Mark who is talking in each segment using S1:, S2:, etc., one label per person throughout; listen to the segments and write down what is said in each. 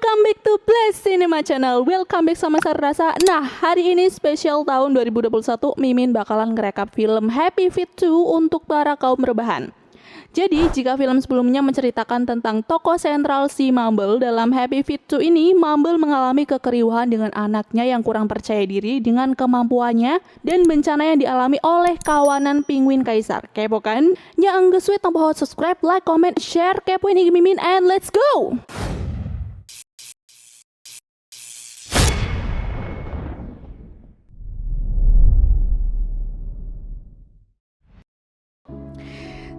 S1: Welcome back to Play Cinema Channel. Welcome back sama Sarasa. Nah, hari ini spesial tahun 2021, Mimin bakalan ngerekap film Happy Feet 2 untuk para kaum rebahan. Jadi, jika film sebelumnya menceritakan tentang tokoh sentral si Mumble, dalam Happy Feet 2 ini, Mumble mengalami kekeriuhan dengan anaknya yang kurang percaya diri dengan kemampuannya dan bencana yang dialami oleh kawanan penguin kaisar. Kepo kan? Ya enggak sweet, tanpa subscribe, like, comment, share, kepoin ini Mimin, and let's go!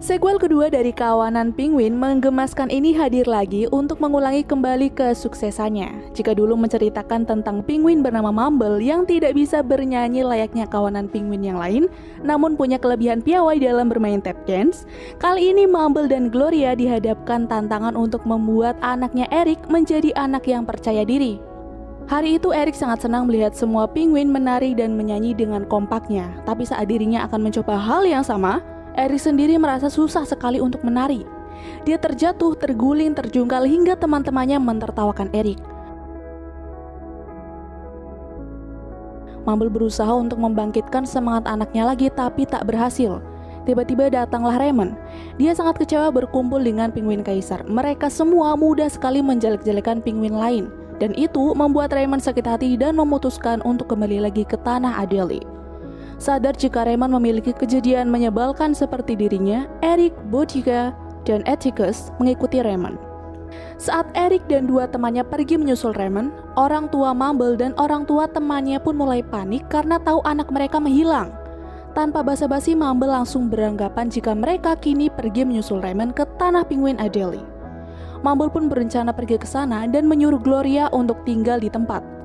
S1: Sequel kedua dari Kawanan Penguin menggemaskan ini hadir lagi untuk mengulangi kembali kesuksesannya. Jika dulu menceritakan tentang penguin bernama Mumble yang tidak bisa bernyanyi layaknya kawanan penguin yang lain, namun punya kelebihan piawai dalam bermain tap dance, kali ini Mumble dan Gloria dihadapkan tantangan untuk membuat anaknya Eric menjadi anak yang percaya diri. Hari itu Eric sangat senang melihat semua penguin menari dan menyanyi dengan kompaknya, tapi saat dirinya akan mencoba hal yang sama, Eric sendiri merasa susah sekali untuk menari. Dia terjatuh, terguling, terjungkal hingga teman-temannya mentertawakan Eric. Mumble berusaha untuk membangkitkan semangat anaknya lagi tapi tak berhasil. Tiba-tiba datanglah Raymond. Dia sangat kecewa berkumpul dengan penguin kaisar. Mereka semua mudah sekali menjelek-jelekan penguin lain. Dan itu membuat Raymond sakit hati dan memutuskan untuk kembali lagi ke tanah Adelie. Sadar jika Raymond memiliki kejadian menyebalkan seperti dirinya, Eric, Boudica, dan Atticus mengikuti Raymond. Saat Eric dan dua temannya pergi menyusul Raymond, orang tua Mumble dan orang tua temannya pun mulai panik karena tahu anak mereka menghilang. Tanpa basa-basi, Mumble langsung beranggapan jika mereka kini pergi menyusul Raymond ke tanah penguin Adelie. Mumble pun berencana pergi ke sana dan menyuruh Gloria untuk tinggal di tempat.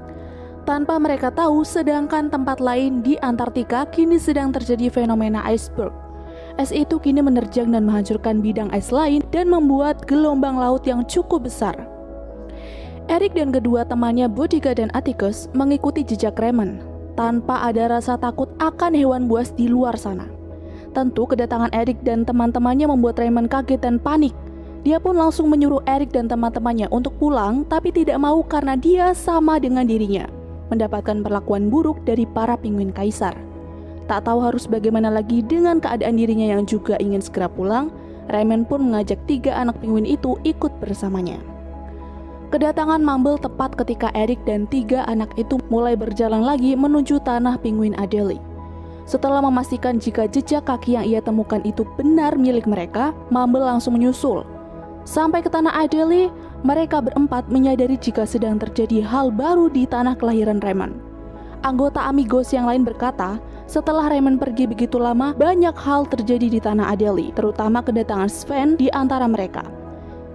S1: Tanpa mereka tahu, sedangkan tempat lain di Antartika kini sedang terjadi fenomena iceberg. Es itu kini menerjang dan menghancurkan bidang es lain dan membuat gelombang laut yang cukup besar. Eric dan kedua temannya Boudica dan Atticus mengikuti jejak Raymond tanpa ada rasa takut akan hewan buas di luar sana. Tentu kedatangan Eric dan teman-temannya membuat Raymond kaget dan panik. Dia pun langsung menyuruh Eric dan teman-temannya untuk pulang, tapi tidak mau karena dia sama dengan dirinya mendapatkan perlakuan buruk dari para penguin kaisar. Tak tahu harus bagaimana lagi dengan keadaan dirinya yang juga ingin segera pulang, Raymond pun mengajak 3 anak penguin itu ikut bersamanya. Kedatangan Mumble tepat ketika Eric dan 3 anak itu mulai berjalan lagi menuju tanah penguin Adelie. Setelah memastikan jika jejak kaki yang ia temukan itu benar milik mereka, Mumble langsung menyusul. Sampai ke tanah Adelie, mereka berempat menyadari jika sedang terjadi hal baru di tanah kelahiran Raymond. Anggota Amigos yang lain berkata, setelah Raymond pergi begitu lama, banyak hal terjadi di tanah Adelie, terutama kedatangan Sven di antara mereka.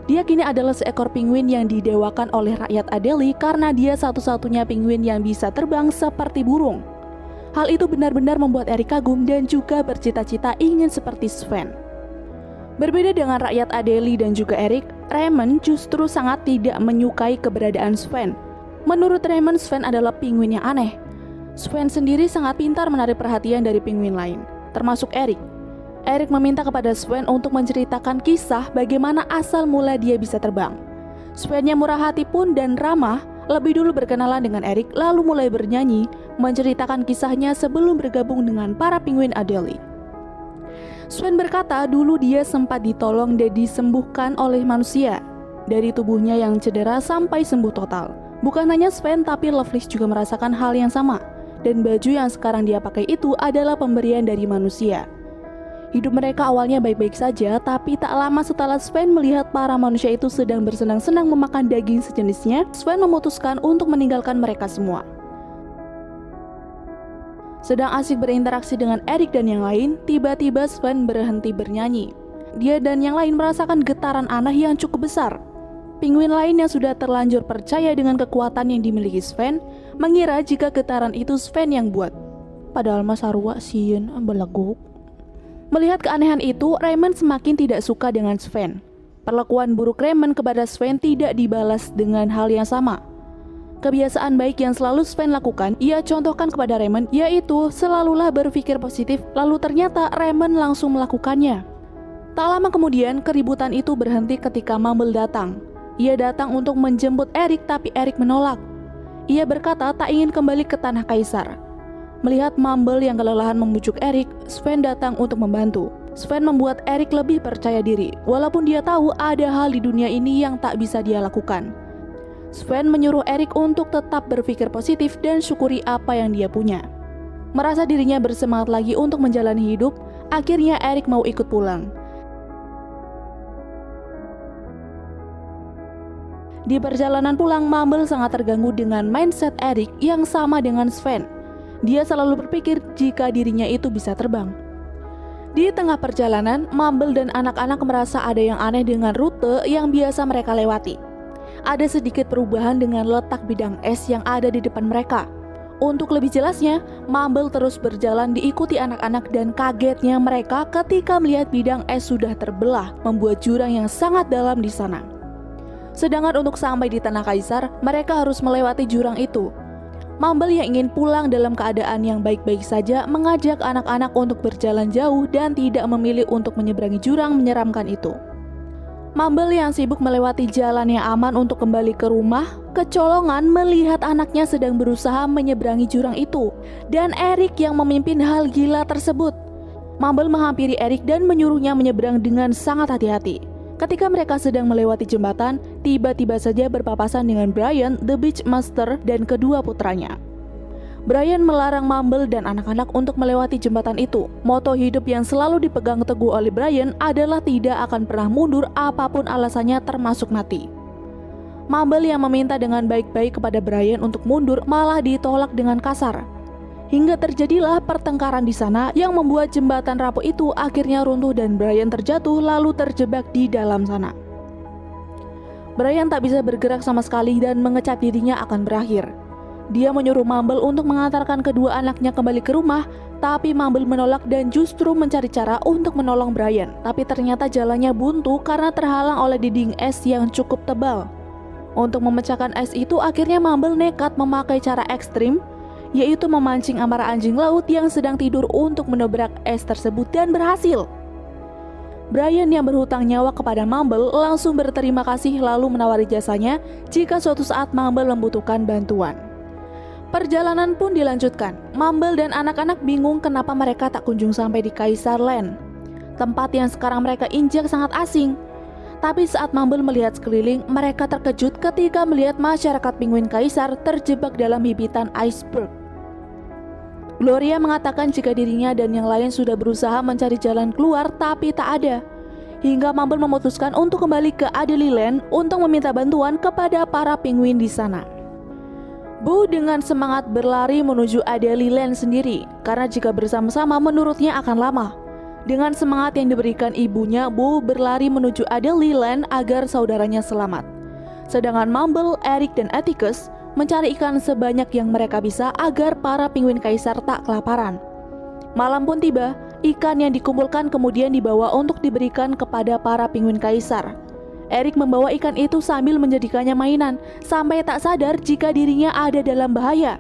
S1: Dia kini adalah seekor penguin yang didewakan oleh rakyat Adelie karena dia satu-satunya penguin yang bisa terbang seperti burung. Hal itu benar-benar membuat Eric kagum dan juga bercita-cita ingin seperti Sven. Berbeda dengan rakyat Adelie dan juga Eric, Raymond justru sangat tidak menyukai keberadaan Sven. Menurut Raymond, Sven adalah penguin yang aneh. Sven sendiri sangat pintar menarik perhatian dari penguin lain, termasuk Eric. Eric meminta kepada Sven untuk menceritakan kisah bagaimana asal mula dia bisa terbang. Sven yang murah hati pun dan ramah lebih dulu berkenalan dengan Eric, lalu mulai bernyanyi, menceritakan kisahnya sebelum bergabung dengan para penguin Adelie. Sven berkata dulu dia sempat ditolong dan disembuhkan oleh manusia dari tubuhnya yang cedera sampai sembuh total. Bukan hanya Sven tapi Lovelace juga merasakan hal yang sama, dan baju yang sekarang dia pakai itu adalah pemberian dari manusia. Hidup mereka awalnya baik-baik saja, tapi tak lama setelah Sven melihat para manusia itu sedang bersenang-senang memakan daging sejenisnya, Sven memutuskan untuk meninggalkan mereka semua. Sedang asik berinteraksi dengan Eric dan yang lain, tiba-tiba Sven berhenti bernyanyi. Dia dan yang lain merasakan getaran aneh yang cukup besar. Penguin lain yang sudah terlanjur percaya dengan kekuatan yang dimiliki Sven, mengira jika getaran itu Sven yang buat. Padahal Mas Arwa sieun beleguk. Melihat keanehan itu, Raymond semakin tidak suka dengan Sven. Perlakuan buruk Raymond kepada Sven tidak dibalas dengan hal yang sama. Kebiasaan baik yang selalu Sven lakukan, ia contohkan kepada Raymond, yaitu selalulah berpikir positif, lalu ternyata Raymond langsung melakukannya. Tak lama kemudian, keributan itu berhenti ketika Mumble datang. Ia datang untuk menjemput Erik, tapi Erik menolak. Ia berkata tak ingin kembali ke tanah kaisar. Melihat Mumble yang kelelahan membujuk Erik, Sven datang untuk membantu. Sven membuat Erik lebih percaya diri, walaupun dia tahu ada hal di dunia ini yang tak bisa dia lakukan. Sven menyuruh Erik untuk tetap berpikir positif dan syukuri apa yang dia punya. Merasa dirinya bersemangat lagi untuk menjalani hidup, akhirnya Erik mau ikut pulang. Di perjalanan pulang, Mumble sangat terganggu dengan mindset Erik yang sama dengan Sven. Dia selalu berpikir jika dirinya itu bisa terbang. Di tengah perjalanan, Mumble dan anak-anak merasa ada yang aneh dengan rute yang biasa mereka lewati. Ada sedikit perubahan dengan letak bidang es yang ada di depan mereka. Untuk lebih jelasnya, Mumble terus berjalan diikuti anak-anak dan kagetnya mereka ketika melihat bidang es sudah terbelah, membuat jurang yang sangat dalam di sana. Sedangkan untuk sampai di tanah kaisar, mereka harus melewati jurang itu. Mumble yang ingin pulang dalam keadaan yang baik-baik saja mengajak anak-anak untuk berjalan jauh dan tidak memilih untuk menyeberangi jurang menyeramkan itu. Mumble yang sibuk melewati jalan yang aman untuk kembali ke rumah, kecolongan melihat anaknya sedang berusaha menyeberangi jurang itu, dan Erik yang memimpin hal gila tersebut. Mumble menghampiri Erik dan menyuruhnya menyeberang dengan sangat hati-hati. Ketika mereka sedang melewati jembatan, tiba-tiba saja berpapasan dengan Brian, the Beachmaster, dan kedua putranya. Brian melarang Mumble dan anak-anak untuk melewati jembatan itu. Moto hidup yang selalu dipegang teguh oleh Brian adalah tidak akan pernah mundur apapun alasannya termasuk mati. Mumble yang meminta dengan baik-baik kepada Brian untuk mundur malah ditolak dengan kasar. Hingga terjadilah pertengkaran di sana yang membuat jembatan rapuh itu akhirnya runtuh dan Brian terjatuh lalu terjebak di dalam sana. Brian tak bisa bergerak sama sekali dan mengecap dirinya akan berakhir. Dia menyuruh Mumble untuk mengantarkan kedua anaknya kembali ke rumah, tapi Mumble menolak dan justru mencari cara untuk menolong Brian. Tapi ternyata jalannya buntu karena terhalang oleh dinding es yang cukup tebal. Untuk memecahkan es itu, akhirnya Mumble nekat memakai cara ekstrim, yaitu memancing amarah anjing laut yang sedang tidur untuk menobrak es tersebut dan berhasil. Brian yang berhutang nyawa kepada Mumble langsung berterima kasih lalu menawari jasanya jika suatu saat Mumble membutuhkan bantuan. Perjalanan pun dilanjutkan. Mumble dan anak-anak bingung kenapa mereka tak kunjung sampai di Kaisar Land. Tempat yang sekarang mereka injak sangat asing. Tapi saat Mumble melihat sekeliling, mereka terkejut ketika melihat masyarakat penguin kaisar terjebak dalam hibitan iceberg. Gloria mengatakan jika dirinya dan yang lain sudah berusaha mencari jalan keluar tapi tak ada. Hingga Mumble memutuskan untuk kembali ke Adeliland untuk meminta bantuan kepada para penguin di sana. Boo dengan semangat berlari menuju Adeliland sendiri, karena jika bersama-sama menurutnya akan lama. Dengan semangat yang diberikan ibunya, Boo berlari menuju Adeliland agar saudaranya selamat. Sedangkan Mumble, Erik, dan Atticus mencari ikan sebanyak yang mereka bisa agar para penguin kaisar tak kelaparan. Malam pun tiba, ikan yang dikumpulkan kemudian dibawa untuk diberikan kepada para penguin kaisar. Erik membawa ikan itu sambil menjadikannya mainan, sampai tak sadar jika dirinya ada dalam bahaya.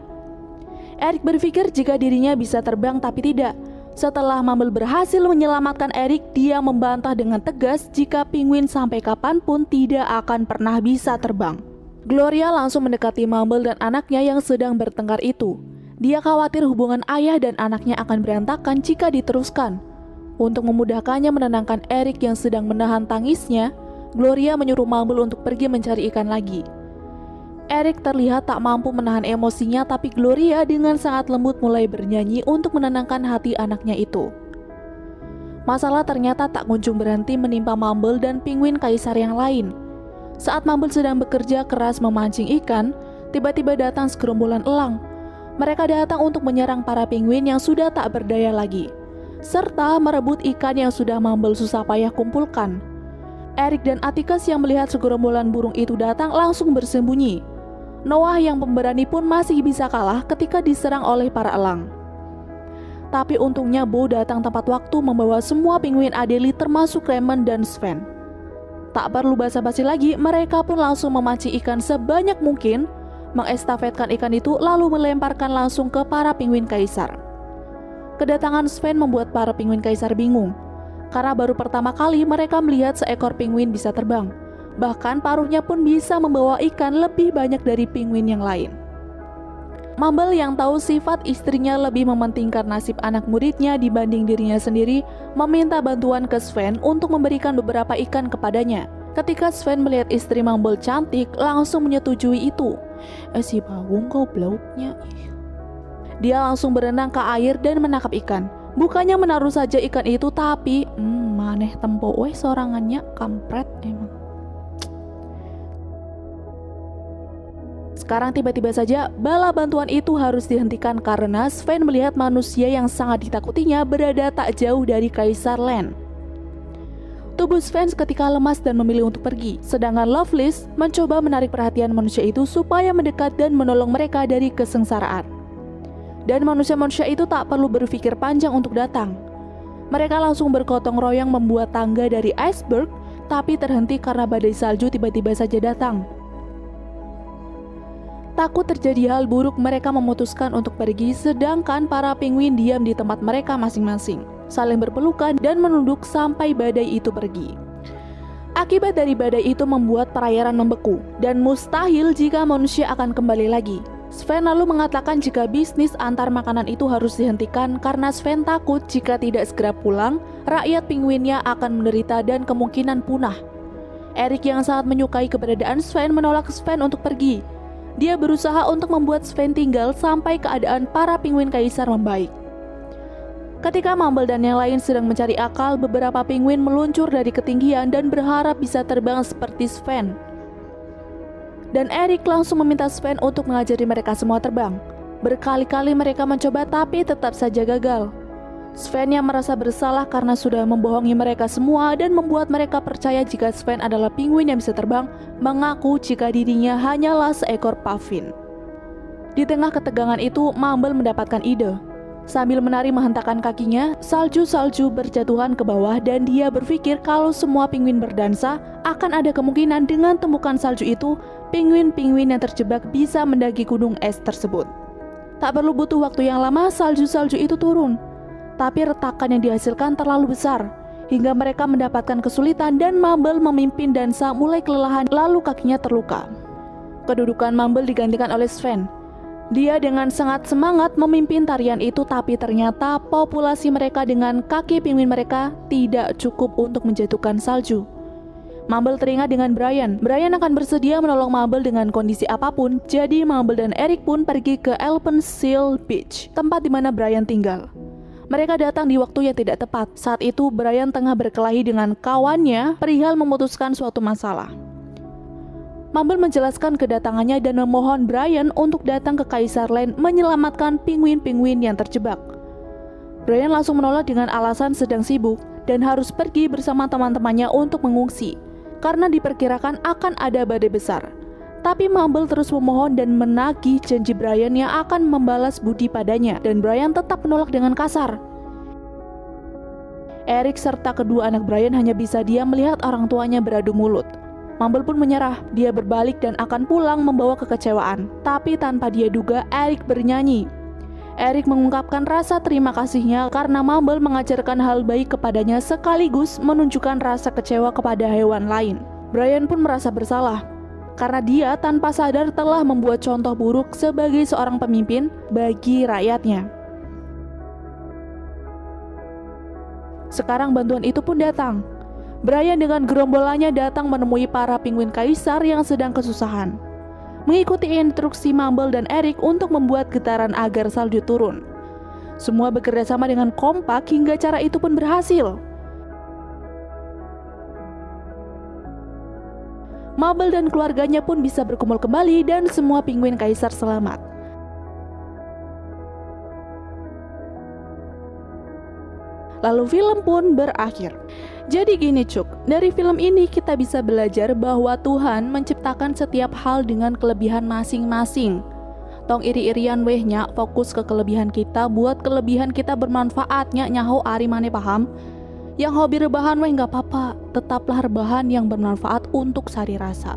S1: Erik berpikir jika dirinya bisa terbang tapi tidak. Setelah Mumble berhasil menyelamatkan Erik, dia membantah dengan tegas jika penguin sampai kapanpun tidak akan pernah bisa terbang. Gloria langsung mendekati Mumble dan anaknya yang sedang bertengkar itu. Dia khawatir hubungan ayah dan anaknya akan berantakan jika diteruskan. Untuk memudahkannya menenangkan Erik yang sedang menahan tangisnya, Gloria menyuruh Mumble untuk pergi mencari ikan lagi. Erik terlihat tak mampu menahan emosinya, tapi Gloria dengan sangat lembut mulai bernyanyi untuk menenangkan hati anaknya itu. Masalah ternyata tak kunjung berhenti menimpa Mumble dan penguin kaisar yang lain. Saat Mumble sedang bekerja keras memancing ikan, tiba-tiba datang segerombolan elang. Mereka datang untuk menyerang para penguin yang sudah tak berdaya lagi, serta merebut ikan yang sudah Mumble susah payah kumpulkan. Erik dan Atticus yang melihat segerombolan burung itu datang langsung bersembunyi. Noah yang pemberani pun masih bisa kalah ketika diserang oleh para elang. Tapi untungnya Boo datang tepat waktu membawa semua penguin Adelie termasuk Raymond dan Sven. Tak perlu basa-basi lagi, mereka pun langsung memancing ikan sebanyak mungkin, mengestafetkan ikan itu lalu melemparkan langsung ke para penguin kaisar. Kedatangan Sven membuat para penguin kaisar bingung, karena baru pertama kali mereka melihat seekor penguin bisa terbang. Bahkan paruhnya pun bisa membawa ikan lebih banyak dari penguin yang lain. Mumble yang tahu sifat istrinya lebih mementingkan nasib anak muridnya dibanding dirinya sendiri, meminta bantuan ke Sven untuk memberikan beberapa ikan kepadanya. Ketika Sven melihat istri Mumble cantik, langsung menyetujui itu. Si Bagong kau belauknya. Dia langsung berenang ke air dan menangkap ikan. Bukannya menaruh saja ikan itu, tapi maneh tempo sorangannya kampret emang. Sekarang tiba-tiba saja bala bantuan itu harus dihentikan karena Sven melihat manusia yang sangat ditakutinya berada tak jauh dari Kaisar Len. Tubuh Sven ketika lemas dan memilih untuk pergi, sedangkan Lovelace mencoba menarik perhatian manusia itu supaya mendekat dan menolong mereka dari kesengsaraan. Dan manusia-manusia itu tak perlu berpikir panjang untuk datang. Mereka langsung bergotong royong membuat tangga dari iceberg, tapi terhenti karena badai salju tiba-tiba saja datang. Takut terjadi hal buruk, mereka memutuskan untuk pergi, sedangkan para penguin diam di tempat mereka masing-masing, saling berpelukan dan menunduk sampai badai itu pergi. Akibat dari badai itu membuat perairan membeku, dan mustahil jika manusia akan kembali lagi. Sven lalu mengatakan jika bisnis antar makanan itu harus dihentikan karena Sven takut jika tidak segera pulang, rakyat penguinnya akan menderita dan kemungkinan punah. Eric yang sangat menyukai keberadaan Sven menolak Sven untuk pergi. Dia berusaha untuk membuat Sven tinggal sampai keadaan para penguin kaisar membaik. Ketika Mumble dan yang lain sedang mencari akal, beberapa penguin meluncur dari ketinggian dan berharap bisa terbang seperti Sven. Dan Eric langsung meminta Sven untuk mengajari mereka semua terbang. Berkali-kali mereka mencoba tapi tetap saja gagal. Sven yang merasa bersalah karena sudah membohongi mereka semua dan membuat mereka percaya jika Sven adalah penguin yang bisa terbang, mengaku jika dirinya hanyalah seekor puffin. Di tengah ketegangan itu, Mumble mendapatkan ide. Sambil menari menghentakkan kakinya, salju-salju berjatuhan ke bawah dan dia berpikir kalau semua penguin berdansa, akan ada kemungkinan dengan tumpukan salju itu, penguin-penguin yang terjebak bisa mendaki gunung es tersebut. Tak perlu butuh waktu yang lama, salju-salju itu turun. Tapi retakan yang dihasilkan terlalu besar, hingga mereka mendapatkan kesulitan dan Mumble memimpin dansa mulai kelelahan lalu kakinya terluka. Kedudukan Mumble digantikan oleh Sven. Dia dengan sangat semangat memimpin tarian itu, tapi ternyata populasi mereka dengan kaki penguin mereka tidak cukup untuk menjatuhkan salju. Mumble teringat dengan Brian. Brian akan bersedia menolong Mumble dengan kondisi apapun, jadi Mumble dan Eric pun pergi ke Elpenseal Beach, tempat di mana Brian tinggal. Mereka datang di waktu yang tidak tepat. Saat itu Brian tengah berkelahi dengan kawannya perihal memutuskan suatu masalah. Mumble menjelaskan kedatangannya dan memohon Brian untuk datang ke Kaisar Len menyelamatkan penguin-penguin yang terjebak. Brian langsung menolak dengan alasan sedang sibuk dan harus pergi bersama teman-temannya untuk mengungsi karena diperkirakan akan ada badai besar. Tapi Mumble terus memohon dan menagih janji Brian yang akan membalas budi padanya, dan Brian tetap menolak dengan kasar. Eric serta kedua anak Brian hanya bisa diam melihat orang tuanya beradu mulut. Mumble pun menyerah, dia berbalik dan akan pulang membawa kekecewaan. Tapi tanpa dia duga, Eric bernyanyi. Eric mengungkapkan rasa terima kasihnya karena Mumble mengajarkan hal baik kepadanya sekaligus menunjukkan rasa kecewa kepada hewan lain. Brian pun merasa bersalah karena dia tanpa sadar telah membuat contoh buruk sebagai seorang pemimpin bagi rakyatnya. Sekarang bantuan itu pun datang. Brian dengan gerombolannya datang menemui para penguin kaisar yang sedang kesusahan. Mengikuti instruksi Mumble dan Eric untuk membuat getaran agar salju turun. Semua bekerja sama dengan kompak hingga cara itu pun berhasil. Mumble dan keluarganya pun bisa berkumpul kembali dan semua penguin kaisar selamat. Lalu film pun berakhir. Jadi gini Cuk, dari film ini kita bisa belajar bahwa Tuhan menciptakan setiap hal dengan kelebihan masing-masing. Tong iri-irian weh nya, fokus ke kelebihan kita, buat kelebihan kita bermanfaat nya, nyaho ari mane paham. Yang hobi rebahan weh nggak apa-apa, tetaplah rebahan yang bermanfaat untuk sari rasa.